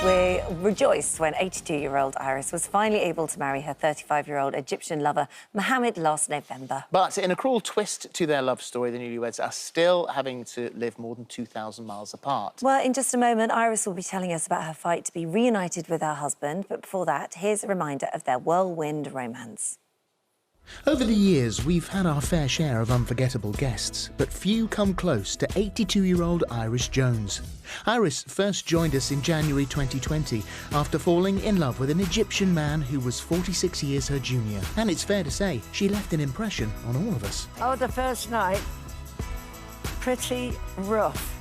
We rejoiced when 82-year-old Iris was finally able to marry her 35-year-old Egyptian lover, Mohammed, last November. But in a cruel twist to their love story, the newlyweds are still having to live more than 2,000 miles apart. Well, in just a moment, Iris will be telling us about her fight to be reunited with her husband. But before that, here's a reminder of their whirlwind romance. Over the years, we've had our fair share of unforgettable guests, but few come close to 82-year-old Iris Jones. Iris first joined us in January 2020 after falling in love with an Egyptian man who was 46 years her junior. And it's fair to say, she left an impression on all of us. Oh, the first night, pretty rough.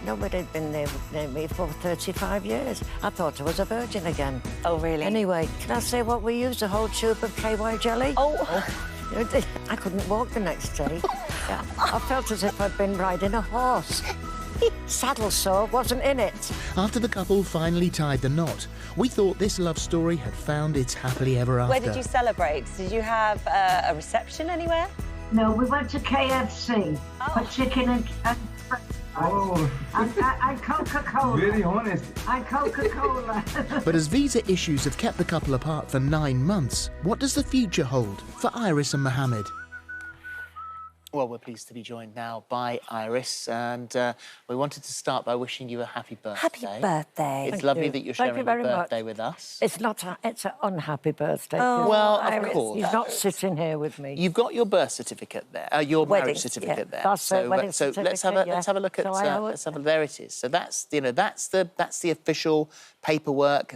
Nobody had been near me for 35 years. I thought I was a virgin again. Oh, really? Anyway, can I say what we used? A whole tube of KY jelly? Oh. I couldn't walk the next day. Yeah. I felt as if I'd been riding a horse. Saddle sore wasn't in it. After the couple finally tied the knot, we thought this love story had found its happily ever after. Where did you celebrate? Did you have a reception anywhere? No, we went to KFC for chicken and Oh, and Coca-Cola. very honest. And Coca-Cola. But as visa issues have kept the couple apart for 9 months, what does the future hold for Iris and Mohammed? Well, we're pleased to be joined now by Iris, and we wanted to start by wishing you a happy birthday. Happy birthday. It's lovely that you're sharing your birthday with us. It's not. It's an unhappy birthday. Oh, Well, Iris, of course. He's not sitting here with me. You've got your birth certificate there, your Wedding, marriage certificate there. That's so, it, wedding so let's have a certificate, let's have a look at So there it is. So that's that's the official paperwork.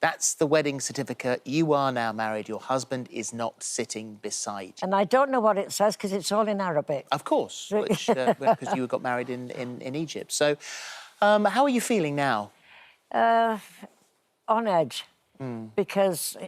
That's the wedding certificate. You are now married. Your husband is not sitting beside. And I don't know what it says because it's all in Arabic. Of course, which because you got married in Egypt. So, how are you feeling now? On edge, because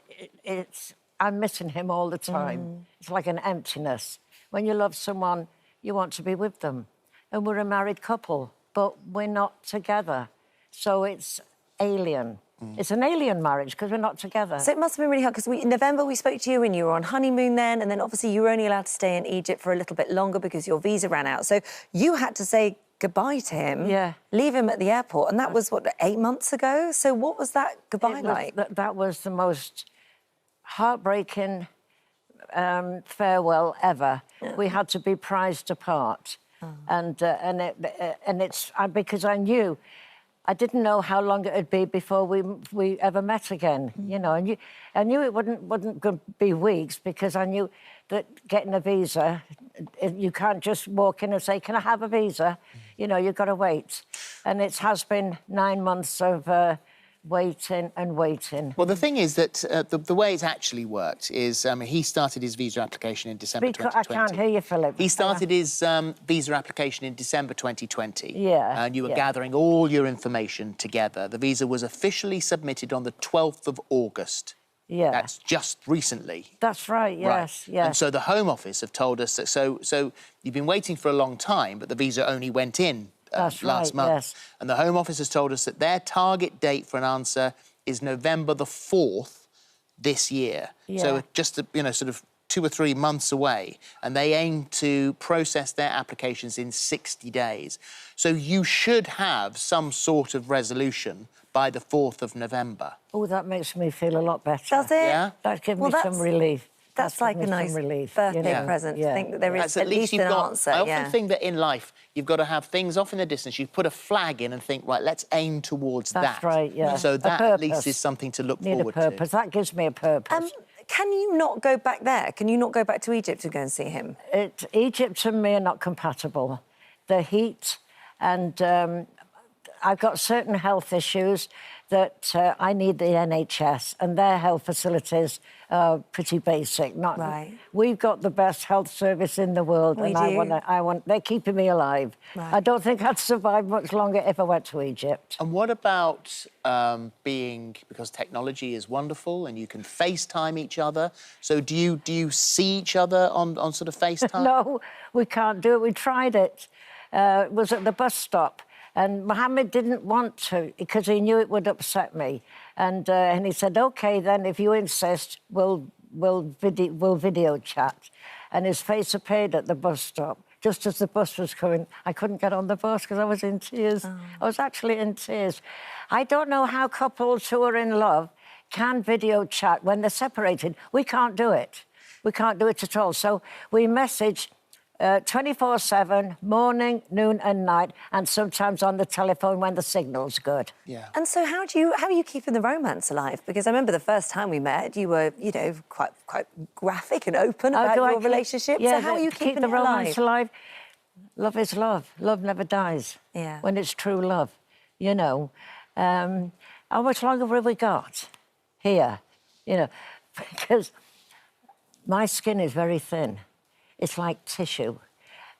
I'm missing him all the time. It's like an emptiness. When you love someone, you want to be with them. And we're a married couple, but we're not together. So it's alien. It's an alien marriage because we're not together. So it must have been really hard because in November we spoke to you and you were on honeymoon then, and then obviously you were only allowed to stay in Egypt for a little bit longer because your visa ran out. So you had to say goodbye to him, leave him at the airport, and that was, what, 8 months ago? So what was that goodbye like? That was the most heartbreaking farewell ever. Yeah. We had to be prized apart. And it's because I knew... I didn't know how long it would be before we ever met again, you know. And I knew it wouldn't be weeks because I knew that getting a visa, you can't just walk in and say, "Can I have a visa?" You know, you've got to wait. And it has been 9 months of waiting and waiting. Well, the thing is that the way it's actually worked is he started his visa application in December 2020. I can't hear you, Phillip. He started his visa application in December 2020. Yeah. And you were gathering all your information together. The visa was officially submitted on the 12th of August. Yeah. That's just recently. That's right, yes, right. yes. And so the Home Office have told us that, so you've been waiting for a long time, but the visa only went in last month. Yes. And the Home Office has told us that their target date for an answer is November the 4th this year. Yeah. So just, sort of 2 or 3 months away. And they aim to process their applications in 60 days. So you should have some sort of resolution by the 4th of November. Oh, that makes me feel a lot better. Does it? Yeah. That gives me some relief. That's like a nice birthday present to think that there is at least an answer. I often think that in life, you've got to have things off in the distance. You put a flag in and think, right, let's aim towards that. That's right, yeah. So that at least is something to look forward to. Need a purpose. That gives me a purpose. Can you not go back there? Can you not go back to Egypt to go and see him? Egypt and me are not compatible. The heat and... I've got certain health issues that I need the NHS, and their health facilities are pretty basic. Right. We've got the best health service in the world, We do. they're keeping me alive. Right. I don't think I'd survive much longer if I went to Egypt. And what about because technology is wonderful and you can FaceTime each other, so do you see each other on sort of FaceTime? No, we can't do it. We tried it. It was at the bus stop. And Mohammed didn't want to because he knew it would upset me. And he said, OK, then, if you insist, we'll video chat. And his face appeared at the bus stop. just as the bus was coming. I couldn't get on the bus because I was in tears. I was actually in tears. I don't know how couples who are in love can video chat when they're separated. We can't do it. We can't do it at all. So we message 24/7, morning, noon and night, and sometimes on the telephone when the signal's good. Yeah. And so how are you keeping the romance alive? Because I remember the first time we met, you were, you know, quite graphic and open about your relationship. Yeah, so how are you keeping the it romance alive? Love is love. Love never dies. Yeah. When it's true love, you know. How much longer have we got here? You know, because my skin is very thin. It's like tissue.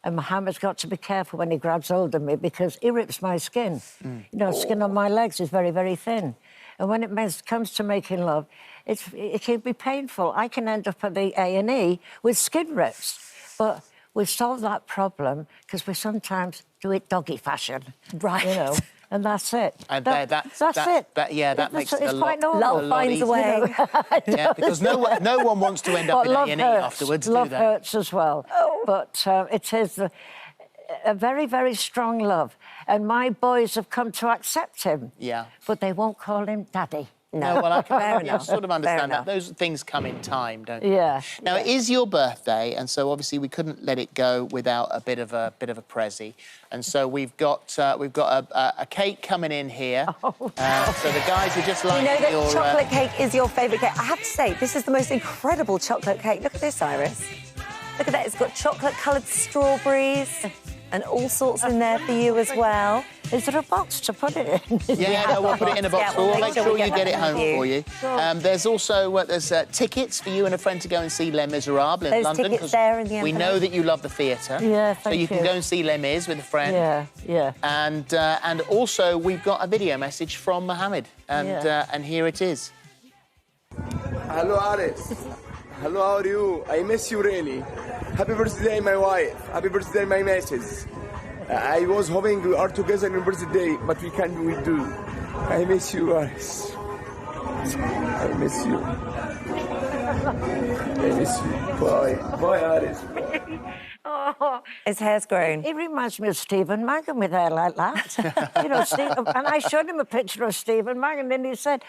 And Mohammed's got to be careful when he grabs hold of me because he rips my skin. You know, skin on my legs is very, very thin. And when it comes to making love, it can be painful. I can end up at the A&E with skin rips. But we've solved that problem because we sometimes do it doggy fashion. Right. You know, and that's it. And that's it. That makes it it's a quite lot, normal. Love finds a way. You know? Yeah, because no one wants to end up in A&E afterwards, do Love they? hurts as well. But it is a very, very strong love. And my boys have come to accept him. Yeah. But they won't call him Daddy. No, well, Fair I enough. sort of understand Fair that. Those things come in time, don't they? Yeah. Now, it is your birthday, and so obviously we couldn't let it go without a bit of a prezi. And so we've got a cake coming in here. So the guys are just You lining know that your chocolate cake is your favourite cake. I have to say, this is the most incredible chocolate cake. Look at this, Iris. Look at that. It's got chocolate-coloured strawberries and all sorts in there for you as well. Is there a box to put it in? Yeah, no, we'll put it in a box. Yeah, we'll We'll make make sure sure we you get get that it home for for you. you. Sure. There's also tickets for you and a friend to go and see Les Miserables in There's London. tickets 'cause there in the we envelope. know that you love the theatre. Yeah, So thank you can you. go and see Les Mis with a friend. Yeah. And also we've got a video message from Mohammed, and here it is. Hello, Alice. Hello, how are you? I miss you really. Happy birthday, my wife. Happy birthday, my missus. I was hoping we are together on your birthday, but we can't do. I miss you, Alice. I miss you. I miss you. Bye. Bye, Alice. His hair's grown. He reminds me of Stephen Mangan with hair like that. You know, Stephen, and I showed him a picture of Stephen Mangan, and he said,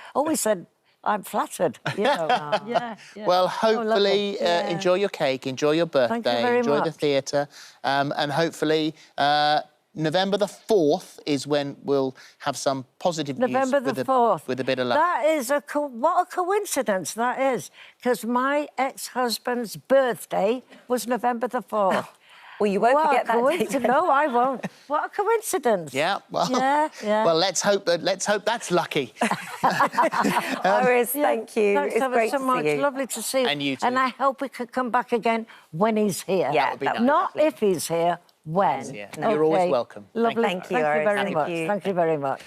I'm flattered. You know. Yeah. Well, hopefully, enjoy your cake, enjoy your birthday, very enjoy the much. theatre, and hopefully November the 4th is when we'll have some positive November news the 4th. with a bit of luck. That is what a coincidence that is, because my ex-husband's birthday was November the 4th. Well, you won't forget that date. No, I won't. What a coincidence. Yeah, well, Yeah. well, let's hope that's lucky. Iris, thank you. Thanks It's ever great so to much. see you. Lovely to see you. And you too. And I hope we could come back again when he's here. Yeah, that would be nice. Not if he's here, when. Yeah, you're always welcome. Lovely. Thank you, Thank you Iris. very Thank much. you. Thank you very much.